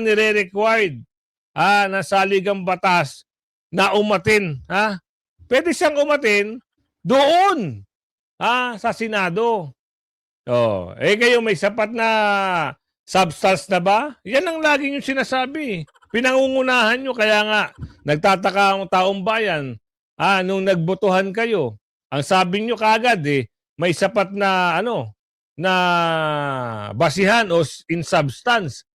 nire-required na saligang batas na umatin. Pwede siyang umatin doon sa Senado. Ngayon may sapat na substance na ba? Yan ang laging yung sinasabi. Pinangungunahan nyo, kaya nga nagtataka ang taong bayan nung nagbotohan kayo. Ang sabi nyo kaagad may sapat na na basihan o in substance.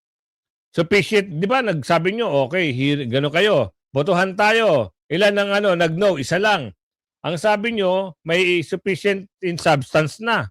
Sufficient, di ba? Nagsabi nyo, okay, gano'n kayo. Botohan tayo. Ilan ang nag-no? Isa lang. Ang sabi nyo, may sufficient in substance na.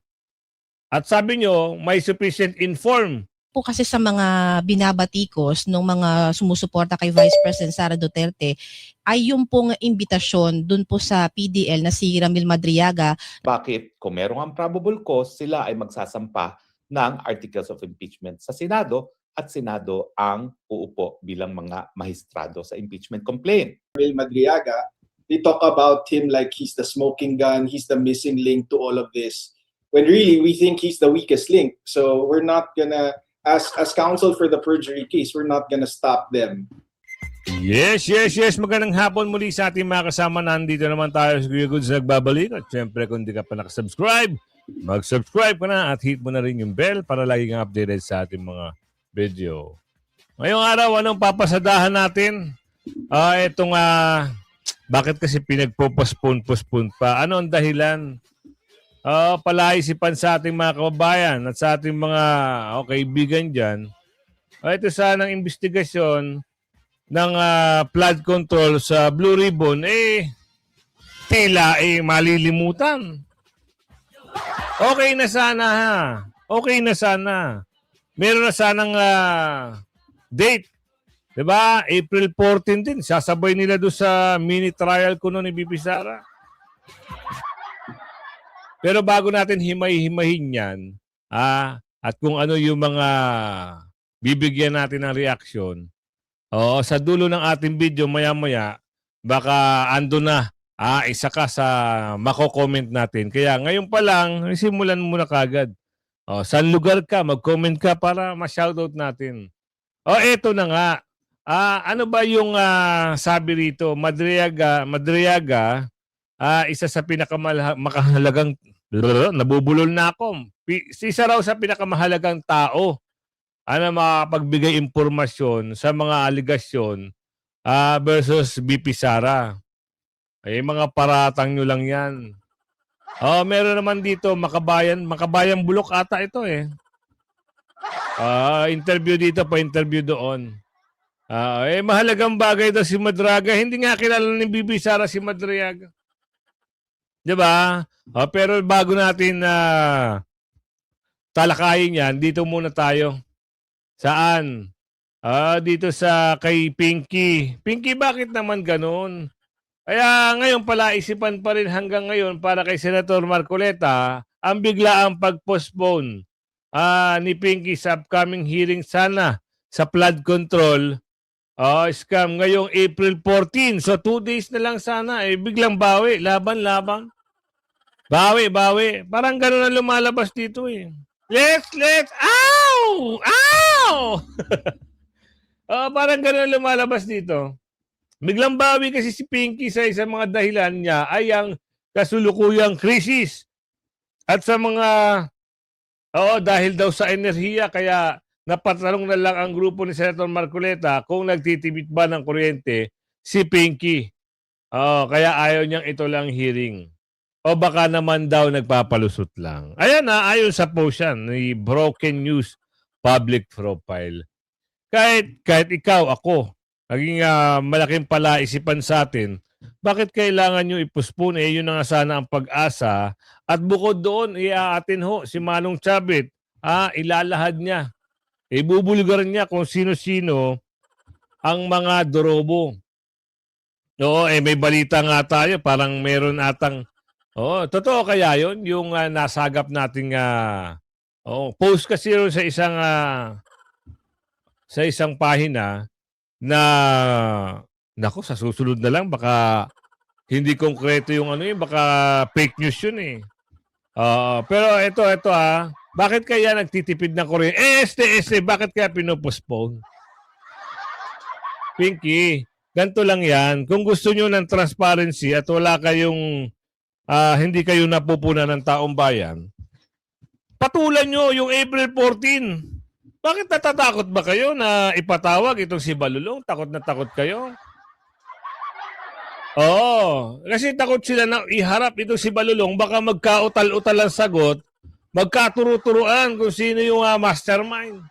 At sabi nyo, may sufficient in form. Po kasi sa mga binabatikos ng mga sumusuporta kay Vice President Sara Duterte ay yung pong imbitasyon dun po sa PDL na si Ramil Madriaga. Bakit kung merong ang probable cause, sila ay magsasampa ng articles of impeachment sa Senado at Senado ang uupo bilang mga mahistrado sa impeachment complaint. Ramil Madriaga, they talk about him like he's the smoking gun, he's the missing link to all of this. When really we think he's the weakest link. So we're not gonna, as counsel for the perjury case, we're not gonna stop them. Yes. Magandang hapon muli sa ating mga kasama. Nandito naman tayo sa Kuya Goods nagbabalik. At syempre kung di ka pa nakasubscribe, mag-subscribe ka na at hit mo na rin yung bell para lagi kang updated sa ating mga video. Ngayong araw, anong papasadahan natin? Bakit kasi pinagpo-postpone pa? Ano ang dahilan? Palaisipan sa ating mga kababayan at sa ating mga kaibigan dyan. Ito sanang investigasyon ng flood control sa Blue Ribbon, tila malilimutan. Okay na sana Okay na sana. Meron na sanang date. Diba? April 14 din. Sasabay nila doon sa mini trial ko noon ni BP Sara. Pero bago natin himay-himahin yan, at kung ano yung mga bibigyan natin ng reaksyon, sa dulo ng ating video, maya-maya, baka ando na, isa ka sa mako-comment natin. Kaya ngayon pa lang, simulan muna kagad. Saan lugar ka, mag-comment ka para ma-shoutout natin. Eto na nga. Ano ba yung sabi rito? Madriaga, isa sa pinakamahalagang, nabubulol na ako. Isa raw sa pinakamahalagang tao makapagbigay impormasyon sa mga aligasyon versus BP Sara. Mga paratang nyo lang yan. Meron naman dito, Makabayan Bulok ata ito interview dito, pa-interview doon. Mahalagang bagay daw si Madriaga. Hindi nga kilala ni BP Sara si Madriaga. Diba? Pero bago natin talakayin yan, dito muna tayo. Saan? Dito sa kay Pinky. Pinky, bakit naman ganun? Kaya ngayon pala isipan pa rin hanggang ngayon para kay Senator Marcoleta ang biglaang pag-postpone ni Pinky sa upcoming hearing sana sa flood control scam ngayong April 14. So 2 days na lang sana. Biglang bawi. Laban. Bawi. Parang gano'n ang lumalabas dito Let's. Ow! Parang gano'n ang lumalabas dito. Biglang bawi kasi si Pinky sa isang mga dahilan niya ay ang kasulukuyang krisis. At sa mga, dahil daw sa enerhiya, kaya napatanong na lang ang grupo ni Senator Marcoleta kung nagtitibit ba ng kuryente si Pinky. Kaya ayaw niyang ito lang hearing. O baka naman daw nagpapalusot lang. Ayan ayon sa post yan ni Broken News Public Profile. Kahit ikaw, ako, naging malaking palaisipan sa atin, bakit kailangan nyo i-postpone? Yun na nga sana ang pag-asa. At bukod doon, iaatin si Manong Chavit. Ilalahad niya. Ibubulgar niya kung sino-sino ang mga dorobo. May balita nga tayo. Parang meron atang... totoo kaya yun? Yung nasagap nating... post kasi yun sa isang pahina na... Nako, sa susunod na lang, baka hindi konkreto yung baka fake news yun Pero ito bakit kaya nagtitipid ng kuryente? STS, bakit kaya pinopostpone? Pinky, ganito lang yan. Kung gusto nyo ng transparency at wala kayong, hindi kayo napupunan ng taong bayan, patulan nyo yung April 14. Bakit natatakot ba kayo na ipatawag itong si Balulong? Takot na takot kayo? Oo. Kasi takot sila na iharap itong si Balulong. Baka magkautal-utal ang sagot. Magkaturo-turuan kung sino yung mastermind.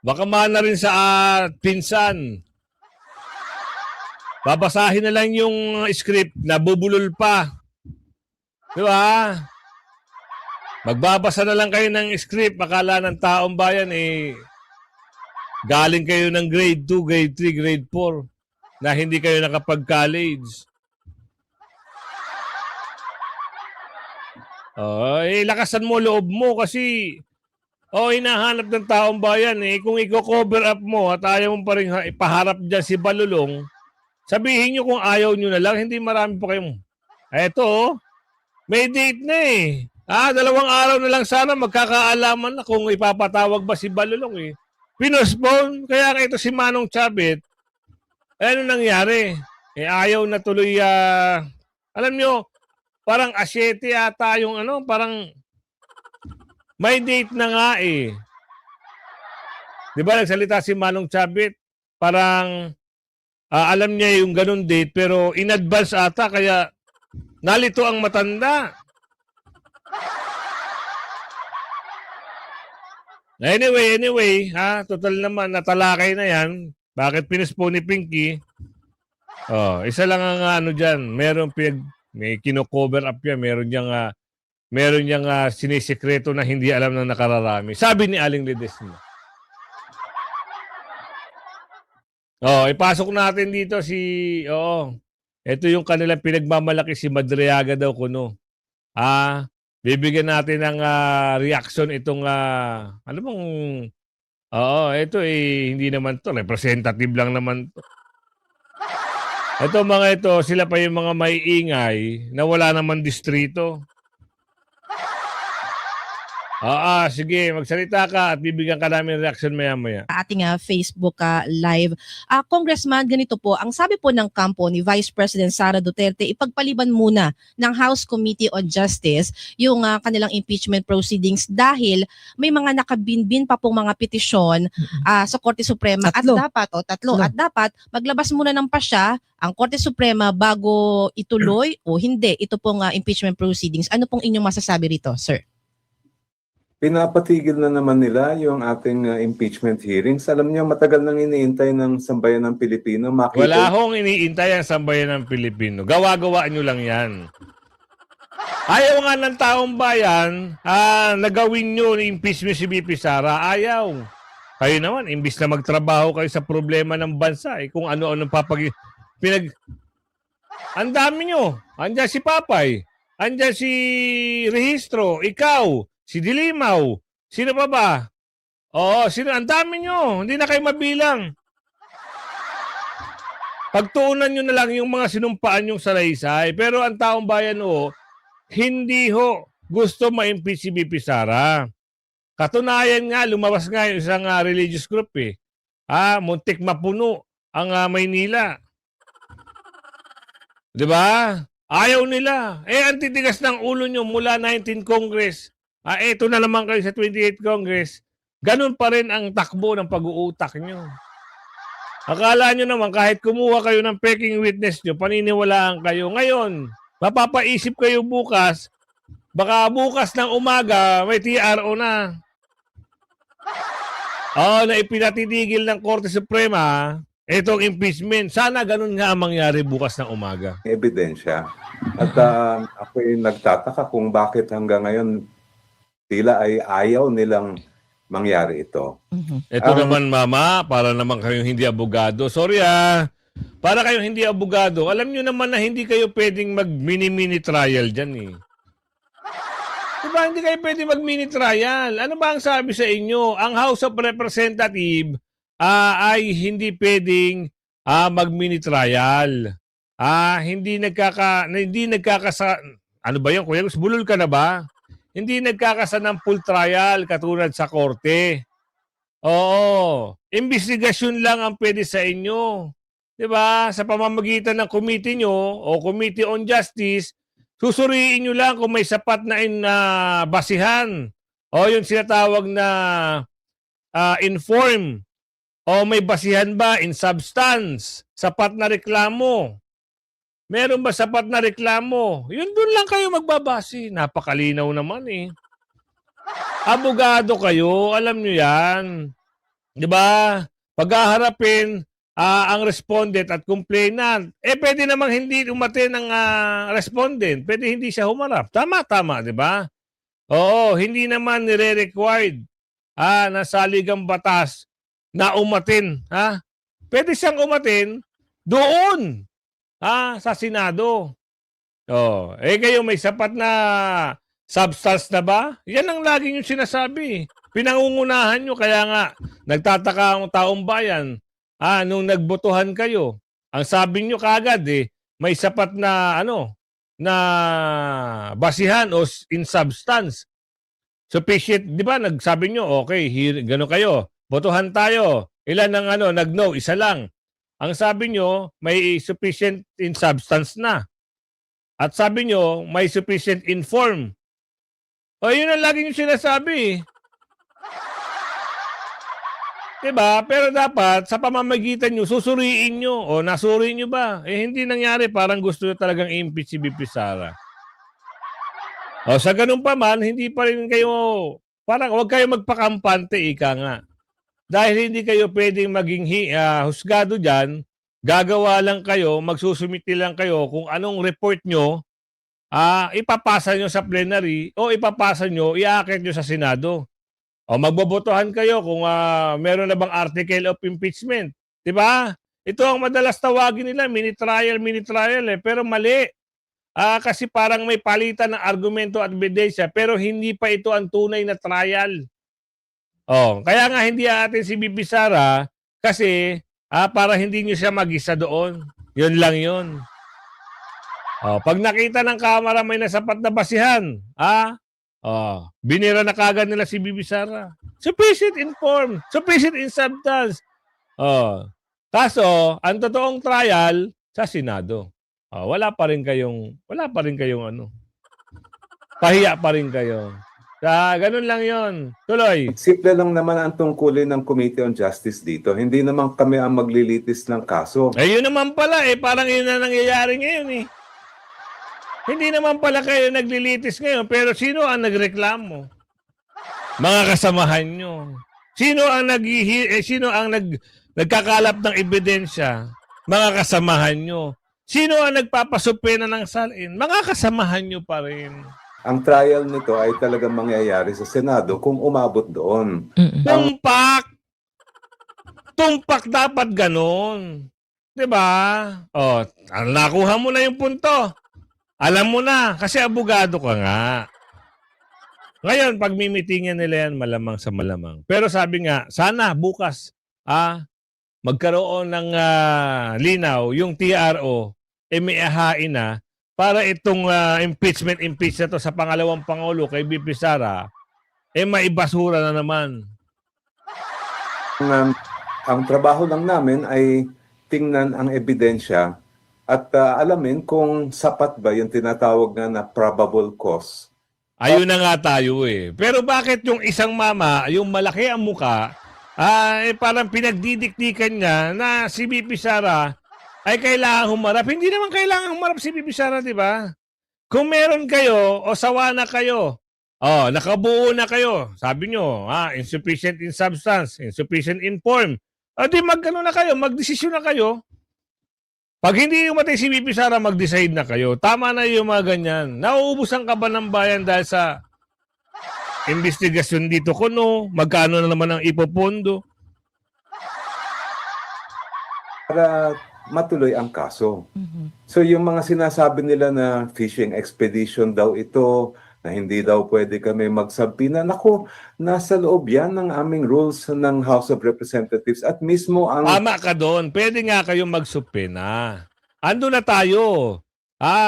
Baka mana rin sa pinsan. Babasahin na lang yung script na bubulol pa. Di ba? Magbabasa na lang kayo ng script. Akala ng taong bayan galing kayo ng grade 2, grade 3, grade 4 na hindi kayo nakapag-college. Lakasan mo loob mo kasi hinahanap ng taong bayan kung i-cover up mo at ayaw mo pa rin ipaharap dyan si Balulong, sabihin nyo kung ayaw nyo na lang, hindi marami pa kayong eto, may date na 2 araw na lang sana magkakaalaman na kung ipapatawag ba si Balulong Pinospone, kaya ito si Manong Chavit, ano nangyari? Ayaw na tuloy, alam nyo, parang asyete ata yung parang may date na nga Di ba nagsalita si Manong Chavit? Parang alam niya yung ganun date pero in advance ata kaya nalito ang matanda. Anyway, total naman natalakay na yan. Bakit pinispone ni Pinky? Isa lang ang dyan. May kino-cover up yan. Meron niyang sinisikreto na hindi alam ng nakararami. Sabi ni Aling Ledesma. Ipasok natin dito ito yung kanilang pinagmamalaki si Madriaga daw kuno. Bibigyan natin ng reaction itong ito hindi naman to representative lang naman to. Ito mga ito, sila pa yung mga maiingay na wala naman distrito. Sige, magsalita ka at bibigyan ka namin reaction maya-maya. Ating Facebook live. Congressman, ganito po, ang sabi po ng kampo ni Vice President Sara Duterte, ipagpaliban muna ng House Committee on Justice yung kanilang impeachment proceedings dahil may mga nakabinbin pa pong mga petisyon sa Korte Suprema. Tatlo. Tatlo. At dapat maglabas muna ng pasya ang Korte Suprema bago ituloy o hindi ito pong impeachment proceedings. Ano pong inyong masasabi rito, sir? Pinapatigil na naman nila yung ating impeachment hearings. Alam niyo, matagal nang iniintay ng sambayan ng Pilipino. Wala hong iniintay ang sambayan ng Pilipino. Gawa-gawa nyo lang yan. Ayaw nga ng taong bayan nagawin nyo ni impeachment si BP Sara. Ayaw. Kayo naman, imbis na magtrabaho kayo sa problema ng bansa, kung ano-ano ang dami nyo. Andyan si Papay. Andyan si Rehistro. Ikaw. Si Dilimaw. Sino pa ba? Ang dami nyo. Hindi na kayo mabilang. Pagtuunan nyo na lang yung mga sinumpaan yung salaysay. Pero ang taong bayan hindi gusto ma-impeach si BP Sara. Katunayan nga, lumabas nga yung isang religious group muntik mapuno ang Maynila. Diba? Ayaw nila. Ang titigas ng ulo nyo mula 19 Congress. Ito na naman kayo sa 28th Congress. Ganun pa rin ang takbo ng pag-uutak nyo. Akala nyo naman kahit kumuha kayo ng peking witness nyo, paniniwalaan kayo. Ngayon, mapapaisip kayo bukas, baka bukas ng umaga may TRO na. Na ipinatitigil ng Korte Suprema itong impeachment. Sana ganun nga ang mangyari bukas ng umaga. Ebidensya. At ako'y nagtataka kung bakit hanggang ngayon tila ay ayaw nilang mangyari ito. Ito naman, Mama, para naman kayong hindi abogado. Sorry para kayong hindi abogado. Alam nyo naman na hindi kayo pwedeng mag-mini-mini trial dyan Diba hindi kayo pwedeng mag-mini trial? Ano ba ang sabi sa inyo? Ang House of Representatives ay hindi pwedeng mag-mini trial. Hindi nagkakasa... Ano ba yun? Kuya, bulol ka na ba? Hindi nagkakasa ng full trial katulad sa korte. Investigasyon lang ang pwede sa inyo. 'Di ba? Sa pamamagitan ng committee nyo o Committee on Justice, susuriin nyo lang kung may sapat na basihan o yung sinatawag na inform o may basihan ba in substance, sapat na reklamo. Meron ba sapat na reklamo? Yun doon lang kayo magbabase. Napakalinaw naman eh. Abogado kayo, alam nyo yan. 'Di ba? Paghaharapin ang respondent at complainant, pwede namang hindi umaten ng respondent. Pwede hindi siya humarap. Tama, 'di ba? Oo, hindi naman nire-required na saligang batas na umatin. Pwede siyang umatin doon sa Senado. Kayo may sapat na substance na ba? Yan ang lagi nyo sinasabi. Pinangungunahan nyo, kaya nga nagtataka ang taong bayan nung nagbotohan kayo. Ang sabi nyo kagad may sapat na na basihan o in substance. Sufficient, di ba? Nagsabi nyo, okay, gano'n kayo. Botohan tayo. Ilan ang nag-no? Isa lang. Ang sabi nyo, may sufficient in substance na. At sabi nyo, may sufficient in form. Yun ang lagi nyo sinasabi. Diba? Pero dapat, sa pamamagitan nyo, susuriin nyo. O nasuri nyo ba? Hindi nangyari. Parang gusto nyo talagang i-impeach si BP Sara. Sa ganun pa man, hindi pa rin kayo, parang huwag kayo magpakampante, ika nga. Dahil hindi kayo pwedeng maging husgado dyan, gagawa lang kayo, magsusumiti lang kayo kung anong report nyo, ipapasa nyo sa plenary o ipapasa nyo, iaakit nyo sa Senado. O magbobotohan kayo kung meron na bang article of impeachment. Diba? Ito ang madalas tawagin nila, mini-trial pero mali. Kasi parang may palitan ng argumento at ebidensya pero hindi pa ito ang tunay na trial. Kaya nga hindi atin si BP Sara kasi para hindi nyo siya mag-isa doon. Yun lang yun. Pag nakita ng kamera may nasapat na basihan, binira na kagad nila si BP Sara. Sufficient in form, sufficient in substance. Kaso, ang totoong trial sa Senado. Wala pa rin kayong pahiya pa rin kayo. Ganun lang yon. Tuloy. Simple lang naman ang tungkulin ng Committee on Justice dito. Hindi naman kami ang maglilitis ng kaso. Yun naman pala parang yun na nangyayari ngayon Hindi naman pala kayo naglilitis ngayon, pero sino ang nagreklamo? Mga kasamahan nyo. Sino ang nagkakalap ng ebidensya? Mga kasamahan nyo. Sino ang nagpapasupena ng salin? Mga kasamahan nyo pa rin. Ang trial nito ay talagang mangyayari sa Senado kung umabot doon. Tumpak! Tumpak dapat ganon. Diba? Nakuha mo na yung punto. Alam mo na, kasi abogado ka nga. Ngayon, pag mimitingan nila yan, malamang sa malamang. Pero sabi nga, sana bukas, magkaroon ng linaw, yung TRO, may ahain na, para itong impeach na to sa pangalawang Pangulo kay BP Sara, maibasura na naman. Ang trabaho lang namin ay tingnan ang ebidensya at alamin kung sapat ba yung tinatawag na probable cause. Ayun na nga tayo Pero bakit yung isang mama, yung malaki ang muka, parang pinagdidiktikan niya na si BP Sara ay kailangan humarap. Hindi naman kailangan humarap si BP Sara, di ba? Kung meron kayo o sawa na kayo, nakabuo na kayo, sabi nyo, insufficient in substance, insufficient in form, di magkano na kayo, magdesisyon na kayo. Pag hindi umatay si BP Sara, mag-decide na kayo. Tama na yung mga ganyan. Nauubusan ka ba ng bayan dahil sa investigasyon dito? Kuno, magkano na naman ang ipopondo? Para matuloy ang kaso. So yung mga sinasabi nila na fishing expedition daw ito, na hindi daw pwede kami magsabina, naku, nasa loob yan ng aming rules ng House of Representatives at mismo ang... Tama ka doon. Pwede nga kayong magsupena. Ando na tayo.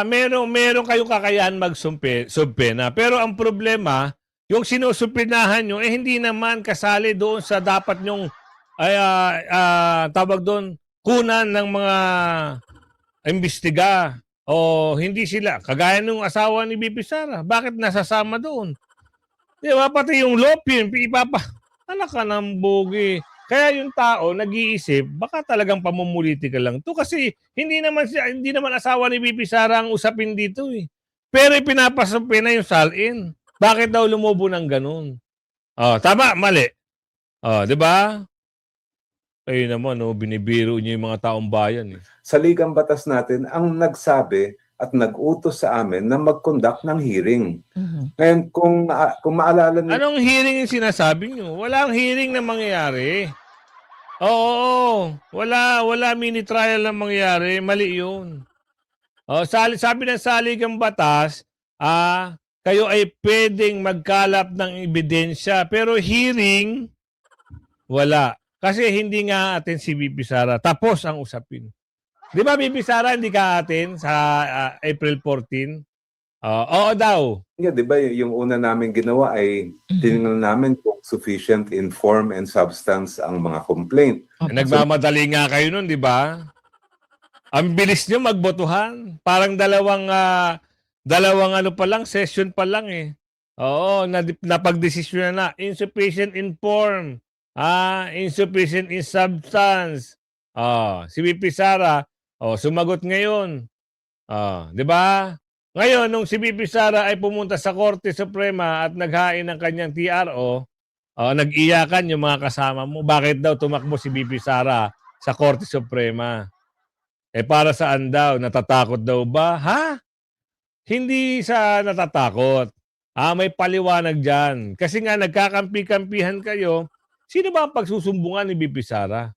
Meron kayong kakayahan magsupena. Pero ang problema, yung sinusupinahan nyo, hindi naman kasali doon sa dapat nyong ay tawag doon, kunan ng mga imbestiga o hindi sila kagaya nung asawa ni BP Sara, bakit nasasama doon? Di ba? Pati yung Lopin, anak ka ng bogi. Kaya yung tao nag-iisip, baka talagang pamumulitika lang to kasi hindi naman asawa ni BP Sara ang usapin dito eh. Pero ipinapasapin na yung salin. Bakit daw lumubo ng ganun? Oh, tama, mali. Oh, 'di ba? Kayo naman, no, binibiro niyo yung mga taong bayan eh. Sa ligang batas natin ang nagsabi at nag-utos sa amin na mag-conduct ng hearing. Ngayon, kung maalala niyo, Anong hearing yung sinasabi nyo? Walang hearing na mangyayari. Oo, wala mini trial na mangyayari. Mali yun. Sabi ng saligang batas, kayo ay pwedeng magkalap ng ebidensya. Pero hearing, wala. Kasi hindi nga atin si BP Sara. Tapos ang usapin. Di ba BP Sara hindi ka atin sa April 14? Oo daw. di ba yung una namin ginawa ay tinignan namin kung sufficient in form and substance ang mga complaint. Nagmamadali nga kayo nun, di ba? Ang bilis nyo magbotohan. Parang dalawang ano pa lang, session pa lang eh. Oo, napagdesisyon na. Insufficient in form. Insufficient in substance. Si BP Sara, sumagot ngayon. Di ba? Ngayon, nung si BP Sara ay pumunta sa Korte Suprema at naghain ng kanyang TRO, nag-iyakan yung mga kasama mo. Bakit daw tumakbo si BP Sara sa Korte Suprema? Para saan daw? Natatakot daw ba? Ha? Hindi sa natatakot. May paliwanag dyan. Kasi nga nagkakampi-kampihan kayo, sino ba ang pagsusumbungan ni BP Sara?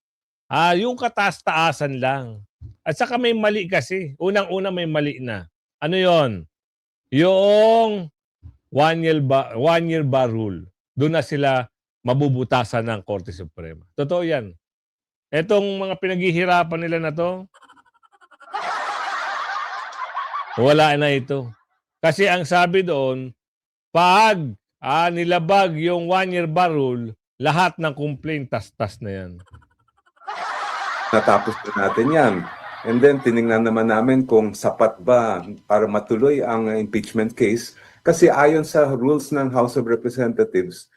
Yung kataas-taasan lang. At saka may mali kasi. Unang-una may mali na. Ano yon? Yung one year bar rule. Doon na sila mabubutasan ng Korte Suprema. Totoo yan. Etong mga pinaghihirapan nila na to, wala na ito. Kasi ang sabi doon, pag nilabag yung 1 year bar rule, lahat ng complaint tas-tas na yan. Natapos na natin yan. And then, tinignan naman namin kung sapat ba para matuloy ang impeachment case. Kasi ayon sa rules ng House of Representatives,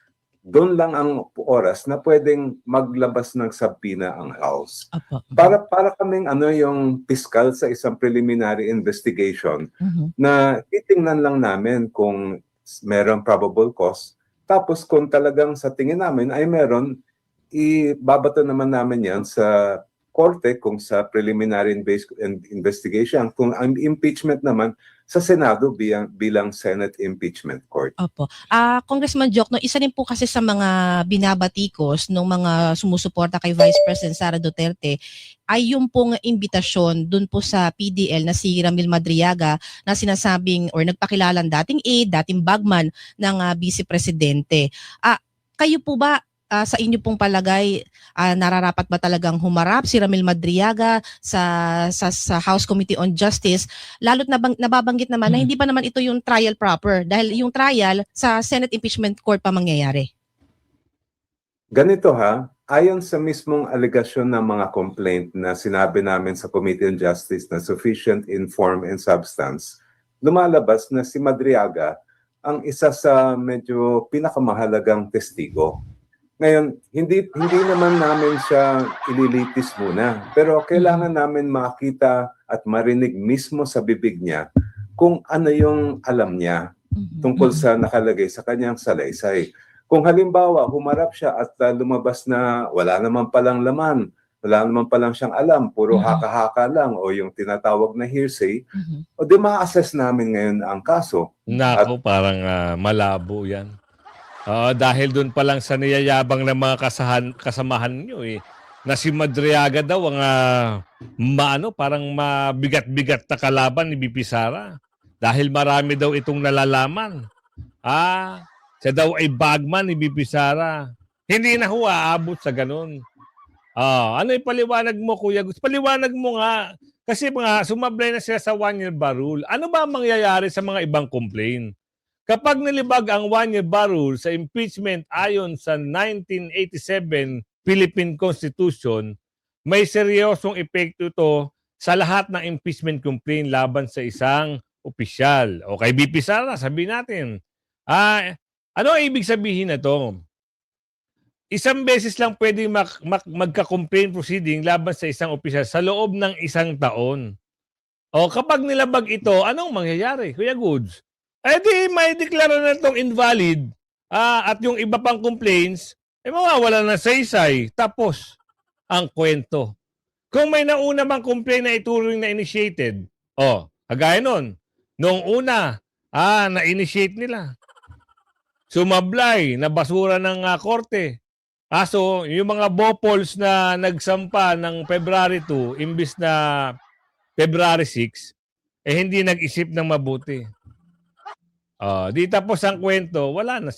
doon lang ang oras na pwedeng maglabas ng subpoena ang House. Para kaming yung piskal sa isang preliminary investigation na titingnan lang namin kung meron probable cause. Tapos kung talagang sa tingin namin ay meron, ibabato naman namin yan sa korte kung sa preliminary investigation. Kung ang impeachment naman sa Senado bilang Senate Impeachment Court. Opo. Congressman Jokno, isa rin po kasi sa mga binabatikos ng mga sumusuporta kay Vice President Sara Duterte ay yung pong imbitasyon dun po sa PDL na si Ramil Madriaga na sinasabing or nagpakilalang dating aide, dating bagman ng Vice Presidente. Kayo po ba sa inyo pong palagay, nararapat ba talagang humarap si Ramil Madriaga sa House Committee on Justice? Lalo't nababanggit naman na hindi pa naman ito yung trial proper dahil yung trial sa Senate Impeachment Court pa mangyayari. Ganito ayon sa mismong alegasyon ng mga complaint na sinabi namin sa Committee on Justice na sufficient in form and substance, lumalabas na si Madriaga ang isa sa medyo pinakamahalagang testigo. Ngayon, hindi naman namin siya ililitis muna. Pero kailangan namin makita at marinig mismo sa bibig niya kung ano yung alam niya tungkol sa nakalagay sa kanyang salaysay. Kung halimbawa, humarap siya at lumabas na wala naman palang laman, wala naman palang siyang alam, puro haka-haka lang o yung tinatawag na hearsay, o di ma-assess namin ngayon ang kaso. Nako, parang malabo yan. Dahil doon pa lang sa niyayabang ng mga kasamahan nyo na si Madriaga daw ang parang mabigat-bigat na kalaban ni BP Sara. Dahil marami daw itong nalalaman. Siya daw ay bagman ni BP Sara. Hindi na aabot sa ganun. Ano ipaliwanag mo, Kuya Gus? Paliwanag mo nga. Kasi sumablay na sila sa 1 year bar rule. Ano ba ang mangyayari sa mga ibang complaint? Kapag nilibag ang 1 year bar rule sa impeachment ayon sa 1987 Philippine Constitution, may seryosong epekto ito sa lahat ng impeachment complaint laban sa isang opisyal. O kay VP Sara, sabihin natin, ano ang ibig sabihin na to? Isang beses lang pwede magka-complaint proceeding laban sa isang opisyal sa loob ng isang taon. O kapag nilabag ito, anong mangyayari, Kuya Goods? Eh di may deklara na itong invalid at yung iba pang complaints, mawawala na saysay. Tapos, ang kwento. Kung may nauna bang complaint na ituring na initiated, kagaya nun, noong una, na-initiate nila. Sumablay, na basura ng korte. So, yung mga bopols na nagsampa ng February 2, imbis na February 6, hindi nag-isip ng mabuti. Di tapos ang kwento, wala na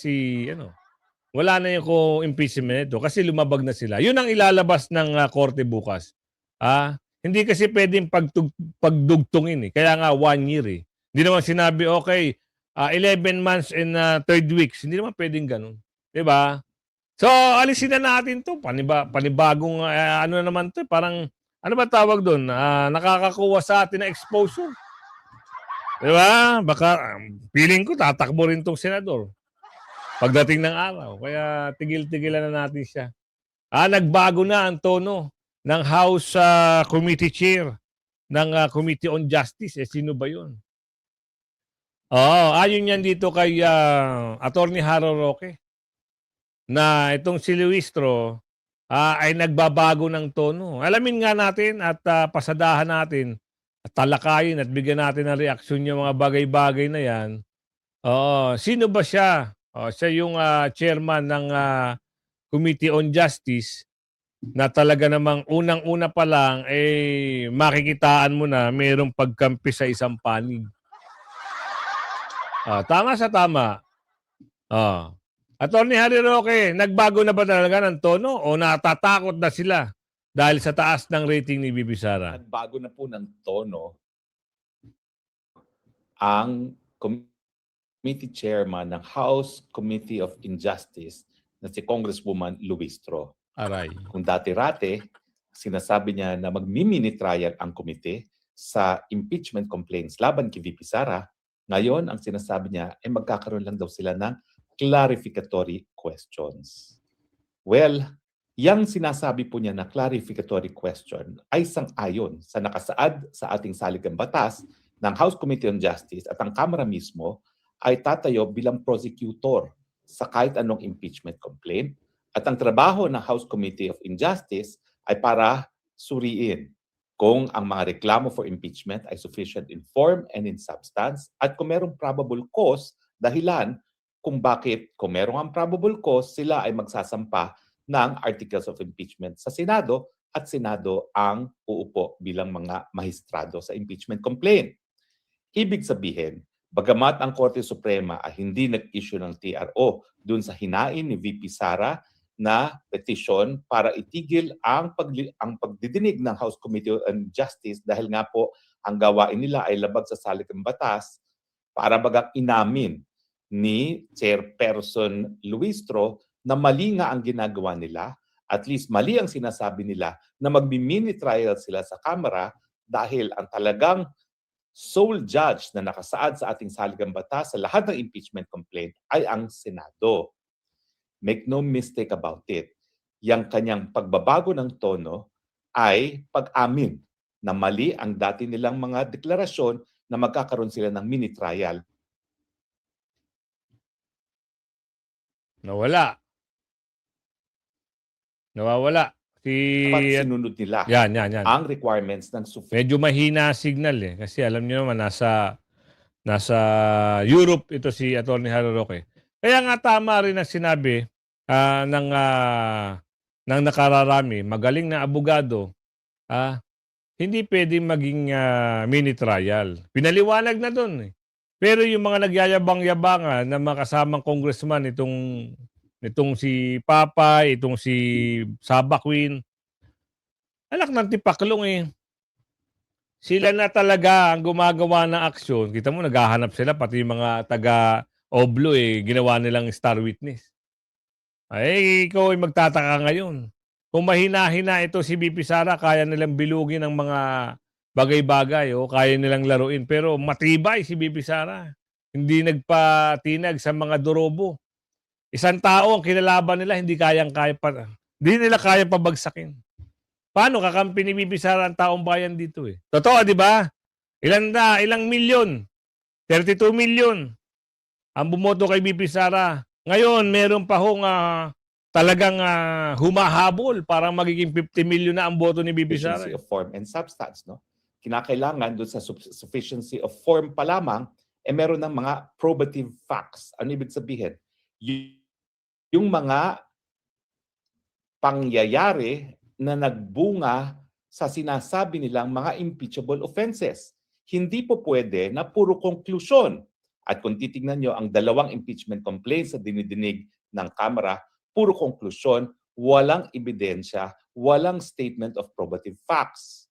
wala na yung impeachment nito kasi lumabag na sila. Yun ang ilalabas ng korte bukas. Hindi kasi pwedeng pagdugtungin Kaya nga 1 year Hindi naman sinabi, okay, 11 months and 3 weeks. Hindi naman pwedeng ganun. Diba? So, alisin na natin to. Panibagong, ano naman to. Parang, ano ba tawag doon? Nakakakuha sa atin na exposure. Diba? Baka, feeling ko, tatakbo rin tong senador. Pagdating ng araw. Kaya, tigil-tigilan na natin siya. Nagbago na ang tono ng House Committee Chair ng Committee on Justice. Sino ba yun? Ayon yan dito kay Attorney Haro Roque na itong si Luistro ay nagbabago ng tono. Alamin nga natin at pasadahan natin at talakayin at bigyan natin ng reaksyon yung mga bagay-bagay na yan. Sino ba siya? Siya yung chairman ng Committee on Justice na talaga namang unang-una pa lang makikitaan mo na mayroong pagkampi sa isang panig. Tama sa tama. Attorney Harry Roque, nagbago na ba talaga ng tono o natatakot na sila dahil sa taas ng rating ni VP Sara? Nagbago na po ng tono ang committee chairman ng House Committee of Injustice na si Congresswoman Luistro. Aray. Kung dati-rate, sinasabi niya na magmimini trial ang komite sa impeachment complaints laban kay VP Sara, ngayon ang sinasabi niya ay magkakaroon lang daw sila ng clarificatory questions. Well, yang sinasabi po niya na clarificatory question ay sang-ayon sa nakasaad sa ating saligang batas ng House Committee on Justice at ang Kamara mismo ay tatayo bilang prosecutor sa kahit anong impeachment complaint at ang trabaho ng House Committee of Injustice ay para suriin kung ang mga reklamo for impeachment ay sufficient in form and in substance at kung merong probable cause, dahilan kung bakit, kung merong ang probable cause, sila ay magsasampa ng articles of impeachment sa Senado at Senado ang uupo bilang mga mahistrado sa impeachment complaint. Ibig sabihin, bagamat ang Korte Suprema ay hindi nag-issue ng TRO dun sa hinain ni VP Sara na petition para itigil ang pagdidinig ng House Committee on Justice dahil nga po ang gawain nila ay labag sa saligang batas para bagang inamin ni Chairperson Luistro na mali nga ang ginagawa nila, at least mali ang sinasabi nila na magmi-mini trial sila sa Kamara dahil ang talagang sole judge na nakasaad sa ating saligang batas sa lahat ng impeachment complaint ay ang Senado. Make no mistake about it, yang kanyang pagbabago ng tono ay pag-amin na mali ang dati nilang mga deklarasyon na magkakaroon sila ng mini trial. Nawawala. Dapat sinunod nila Yan. ang requirements ng Supreme. Medyo mahina signal kasi alam niyo naman nasa Europe ito si Attorney Harry Roque. Kaya nga tama rin ang sinabi ng nakararami, magaling na abogado, hindi pwedeng maging mini trial. Pinaliwanag na doon Pero yung mga nagyayabang-yabangan na makasamang congressman itong si Papay, itong si Saba Queen, anak ng tipaklong Sila na talaga ang gumagawa ng aksyon. Kita mo, naghahanap sila, pati yung mga taga-Oblo, ginawa nilang star witness. Ikaw ay magtataka ngayon. kung mahina-hina ito si BP Sara, kaya nilang bilugin ng mga bagay-bagay o kaya nilang laruin. Pero matibay si BP Sara. Hindi nagpatinag sa mga durobo. Isang tao ang kinalaban nila, hindi nila kayang pabagsakin. Paano kakampi ni BP Sara ang taong bayan dito eh? Totoo, di ba? Ilang milyon? 32 million ang bumoto kay BP Sara. Ngayon, meron pa hong talagang humahabol, parang magiging 50 million na ang boto ni BP Sara. Sufficiency of form and substance, no? Kinakailangan doon sa sufficiency of form pa lamang, meron ng mga probative facts. Ano ibig sabihin? Yung mga pangyayari na nagbunga sa sinasabi nilang mga impeachable offenses. Hindi po pwede na puro konklusyon. At kung titignan nyo ang dalawang impeachment complaints sa dinidinig ng Kamara, puro konklusyon, walang ebidensya, walang statement of probative facts.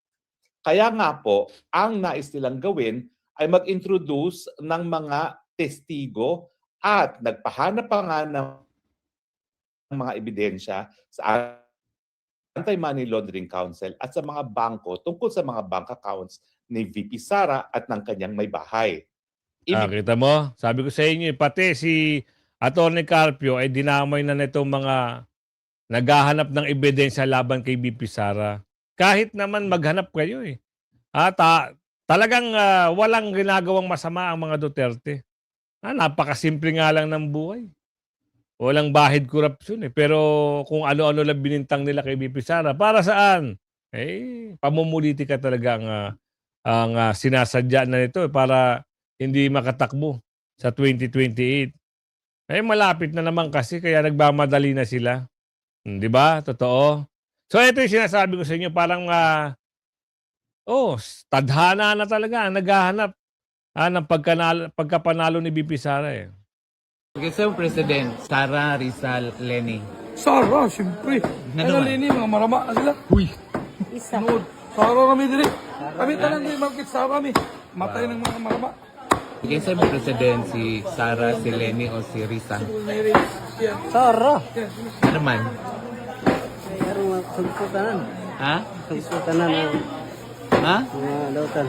Kaya nga po, ang nais nilang gawin ay mag-introduce ng mga testigo at nagpahanap pa nga ng mga ebidensya sa Anti-Money Laundering Council at sa mga bangko tungkol sa mga bank accounts ni VP Sara at ng kanyang may bahay. Kita mo? Sabi ko sa inyo, pati si Atty. Carpio ay dinamay na nitong mga naghahanap ng ebidensya laban kay BP Sara. Kahit naman maghanap kayo eh. Talagang walang ginagawang masama ang mga Duterte. Napakasimple nga lang ng buhay. Walang bahid korupsyon eh. Pero kung ano-ano lang binintang nila kay BP Sara, para saan? Pamumulitika talaga ang sinasadya na nito para hindi makatakbo sa 2028. Malapit na naman kasi kaya nagmamadali na sila. Di ba? Totoo. So ito yung sinasabi ko sa inyo, parang tadhana na talaga ang naghahanap ng pagkapanalo ni BP Sara eh. Gusto President Sara Rizal Leni. Sara, siyempre. Ano Lini, mga marama sila. Huy. Isa. Nood. Sara kami dili. Kami talang di market Sara kami. Matay ng mga marama. Gusto President si Sara, si Leni o si Risa. Sara. Ano man? Mayroong sugsutan. Ha? Sugsutan na Ha? mga lautan.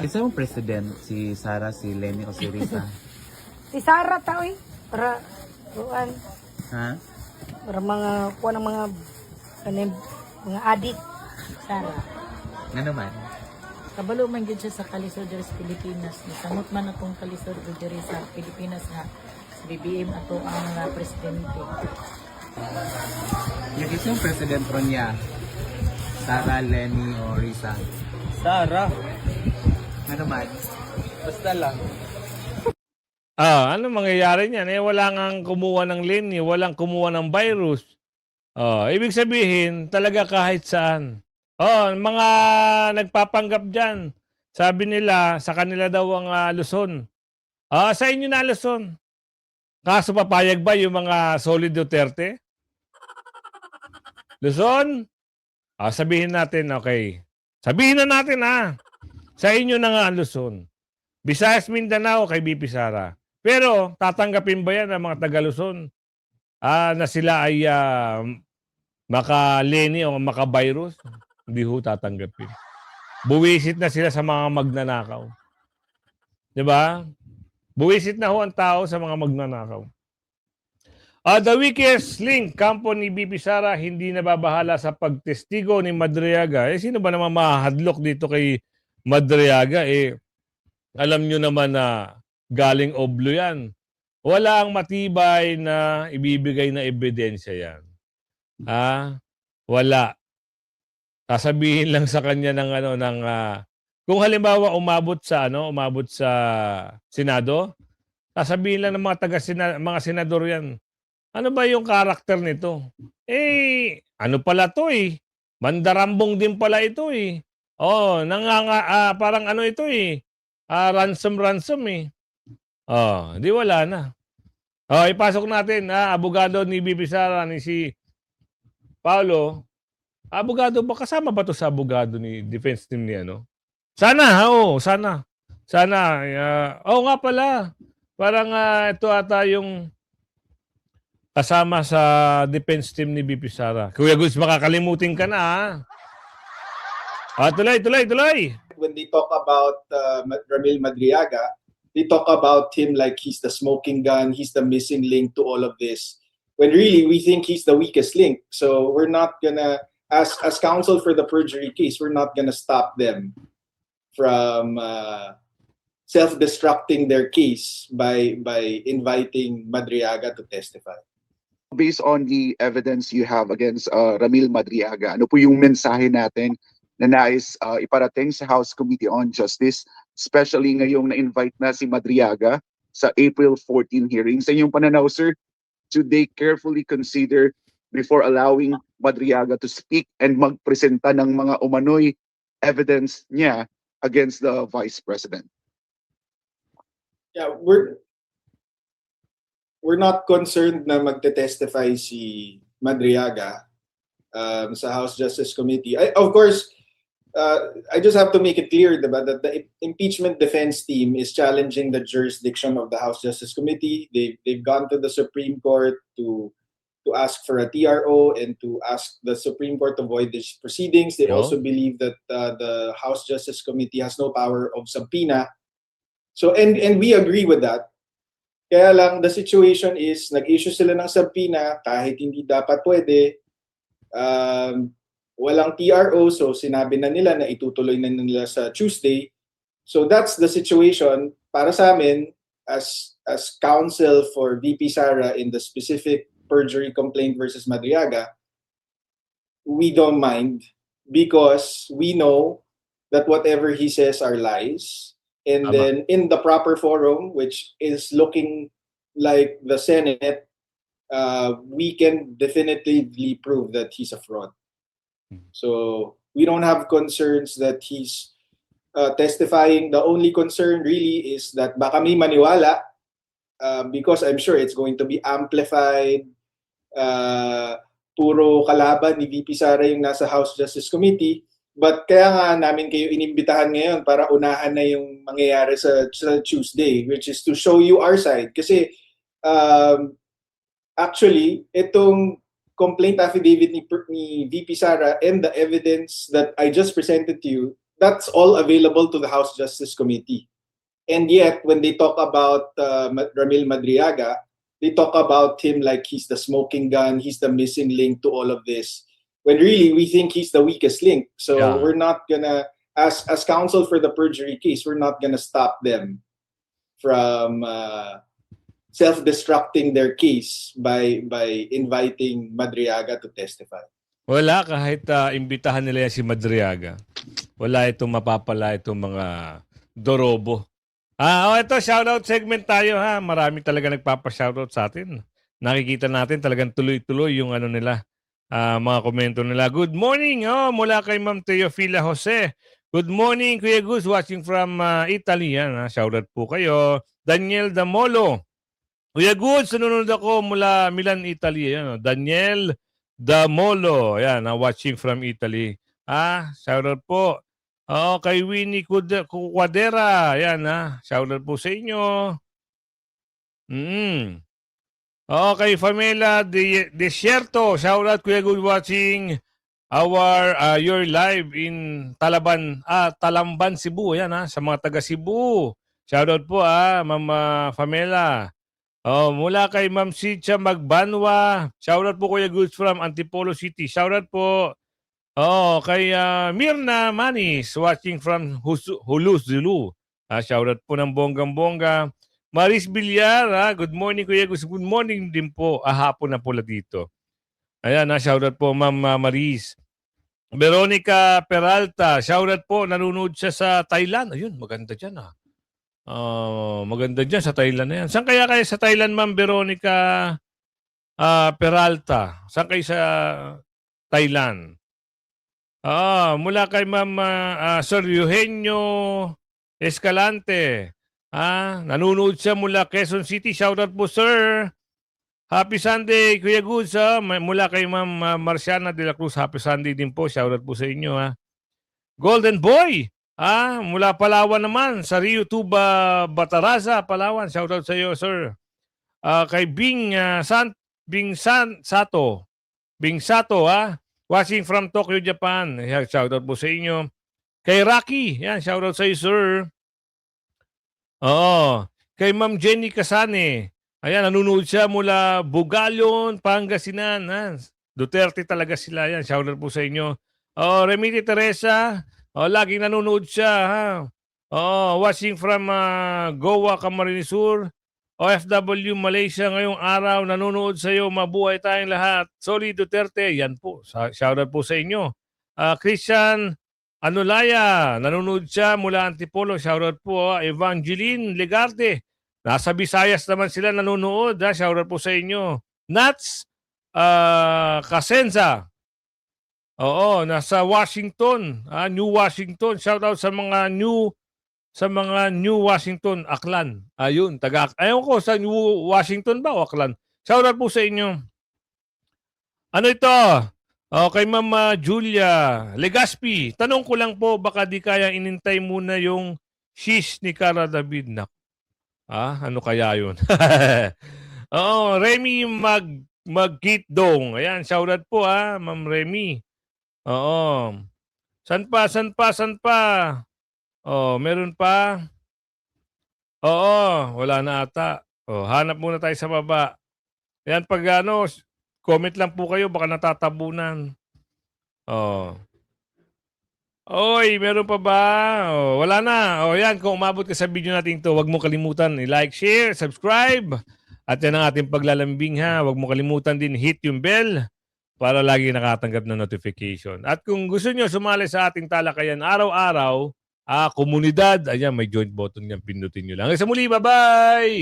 Gusto President si Sara, si Leni o si Risa. Si Sara tao eh. Para, kuan, Ha? para mga, kuan ang mga adik. Sara. Ano man? Kabalo man gyud siya sa kalisod diri sa Pilipinas. Nasamot man atong kalisod diri sa Pilipinas nga sa BBM ato ang presidente. Yung gusto President ron niya, Sara, Leni o Risa. Sara. Ano man? Basta lang. Ano mangyayari niyan? Wala nang kumuha ng Leni, walang kumuha ng virus. Ibig sabihin, talaga kahit saan. Mga nagpapanggap dyan. Sabi nila, sa kanila daw ang Luzon. Sa inyo na Luzon. Kaso papayag ba yung mga solid Duterte? Luzon? Sabihin natin, okay. Sabihin na natin sa inyo na nga Luzon. Visayas, Mindanao kay BP Sara. Pero tatanggapin ba yan ng mga taga Luzon? Na sila ay maka-Leni o maka-virus? Hindi ho tatanggapin. Buwisit na sila sa mga magnanakaw. Diba? Buwisit na ho ang tao sa mga magnanakaw. The weakest link, kampo ni BP Sara, hindi nababahala sa pagtestigo ni Madriaga. Sino ba naman mahadlok dito kay Madriaga? Alam nyo naman na galing oblo yan. Wala ang matibay na ibibigay na ebidensya yan. Wala. Sasabihin lang sa kanya kung halimbawa umabot sa Senado, sasabihin lang ng mga senador yan. Ano ba yung karakter nito? Ano pala to Mandarambong din pala ito parang ano ito ransom di wala na. Ipasok natin abogado ni BP Sara ni si Paulo. Abogado ba? Kasama ba to sa abogado ni defense team ni Sana, sana. Sana. Nga pala. Parang ito ata yung kasama sa defense team ni VP Sara. Kuya Gus, makakalimutin ka na tuloy. When they talk about Ramil Madriaga, they talk about him like he's the smoking gun, he's the missing link to all of this. When really we think he's the weakest link. So we're not gonna, as counsel for the perjury case, we're not gonna stop them from self-destructing their case by inviting Madriaga to testify. Based on the evidence you have against Ramil Madriaga, ano po yung mensahe natin na nais iparating sa House Committee on Justice, especially ngayong na-invite na si Madriaga sa April 14 hearing? Sa inyong pananaw, sir, should they carefully consider before allowing Madriaga to speak and magpresenta ng mga umano'y evidence niya against the Vice President? Yeah, we're not concerned na magte-testify si Madriaga sa House Justice Committee. Of course, I just have to make it clear diba, that the impeachment defense team is challenging the jurisdiction of the House Justice Committee. They've gone to the Supreme Court to ask for a TRO and to ask the Supreme Court to void these proceedings. They also believe that the House Justice Committee has no power of subpoena. So and we agree with that. Kaya lang the situation is nag-issue sila ng subpoena kahit hindi dapat pwede. Walang TRO, so sinabi na nila na itutuloy na nila sa Tuesday. So that's the situation para sa amin as counsel for VP Sara in the specific perjury complaint versus Madriaga. We don't mind because we know that whatever he says are lies. And then in the proper forum, which is looking like the Senate, we can definitively prove that he's a fraud. So we don't have concerns that he's testifying. The only concern really is that baka may maniwala because I'm sure it's going to be amplified. Puro kalaban ni VP Sara yung nasa House Justice Committee. But kaya nga namin kayo inimbitahan ngayon para unahan na yung mangyayari sa Tuesday, which is to show you our side. Kasi actually, itong complaint affidavit ni VP Sara and the evidence that I just presented to you, that's all available to the House Justice Committee. And yet, when they talk about Ramil Madriaga, they talk about him like he's the smoking gun, he's the missing link to all of this. When really we think he's the weakest link. So we're not gonna, as counsel for the perjury case, we're not gonna stop them from self-destructing their case by inviting Madriaga to testify. Wala, kahit imbitahan nila yan si Madriaga. Wala itong mapapala itong mga dorobo. Ito, shoutout segment tayo ha. Marami talaga nagpapa-shoutout sa atin. Nakikita natin talagang tuloy-tuloy yung ano nila. Mga komento nila. Good morning mula kay Ma'am Teofila Jose. Good morning Kuya Gus, watching from Italy. Yan, shoutout po kayo. Daniel Damolo. Kuya Gus, sununod ako mula Milan, Italy. Yan, Daniel Damolo. Yan, watching from Italy. Shoutout po. Kay Winnie Cuadera. Yan, shoutout po sa inyo. Okay, Famela Desierto. Shout out Kuya Good, watching your live in Talamban, Cebu. Ayan sa mga taga Cebu. Shout out po Ma'am Famela. Mula kay Ma'am Sicha Magbanwa. Shout out po Kuya Good from Antipolo City. Shout out po kay Mirna Manis, watching from Hulus, Zulu. Shout out po ng bonggang-bongga. Maris Villar, good morning Kuya Gus. Good morning din po. Hapon na pula dito. Ayan, shoutout po Ma'am Maris. Veronica Peralta, shoutout po. Nanonood siya sa Thailand. Ayun, maganda dyan maganda dyan sa Thailand na yan. Saan kaya sa Thailand, Ma'am Veronica Peralta? Saan kayo sa Thailand? Mula kay Ma'am Sir Eugenio Escalante. Nanonood siya mula Quezon City. Shoutout po, sir. Happy Sunday, Kuya Goods. Mula kay Ma'am Marciana de la Cruz. Happy Sunday din po. Shoutout po sa inyo. Golden Boy. Mula Palawan naman. Sa Rio Tuba, Bataraza, Palawan. Shoutout sa iyo, sir. Kay Bingsato. Bingsato, ha? Watching from Tokyo, Japan. Ayan, shoutout po sa inyo. Kay Rocky. Yan, shoutout sa iyo, sir. Oo. Kay Ma'am Jenny Casane. Ayan, nanonood siya mula Bugalyon, Pangasinan. Ha? Duterte talaga sila. Yan, shoutout po sa inyo. Oh, Remiti Teresa. Oh, laging nanonood siya, ha? Oh, watching from Goa, Camarines Sur. OFW Malaysia ngayong araw, nanonood sa iyo. Mabuhay tayong lahat. Solid Duterte, yan po. Shoutout po sa inyo. Christian Anulaya, nanonood siya mula Antipolo. Shoutout po. Evangeline Legarte, nasa Visayas naman sila nanonood. Shoutout po sa inyo. Nats Casenza, oo, nasa Washington. New Washington. Shoutout sa mga New Washington, Aklan. Ayun, ayaw ko sa New Washington ba o Aklan. Shoutout po sa inyo. Ano ito? Kay Mama Julia Legaspi. Tanong ko lang po, baka di kaya inintay muna yung shish ni Cara David na. Ano kaya yun? Oo, Remy Magkitdong. Ayan, shoutout po Ma'am Remy. Oo. San pa? Oh, meron pa? Oo, wala na ata. Oh, hanap muna tayo sa baba. Yan, pag comment lang po kayo, baka natatabunan. Oh. Oy, meron pa ba? Oh, wala na. Oh, yan, kung umabot ka sa video natin to, huwag mo kalimutan i-like, share, subscribe. At yan ang ating paglalambing, ha. Huwag mo kalimutan din hit yung bell para lagi nakatanggap ng notification. At kung gusto nyo sumali sa ating talakayan araw-araw, komunidad, ayan, may joint button yan, pindutin nyo lang. Hanggang sa muli, bye-bye!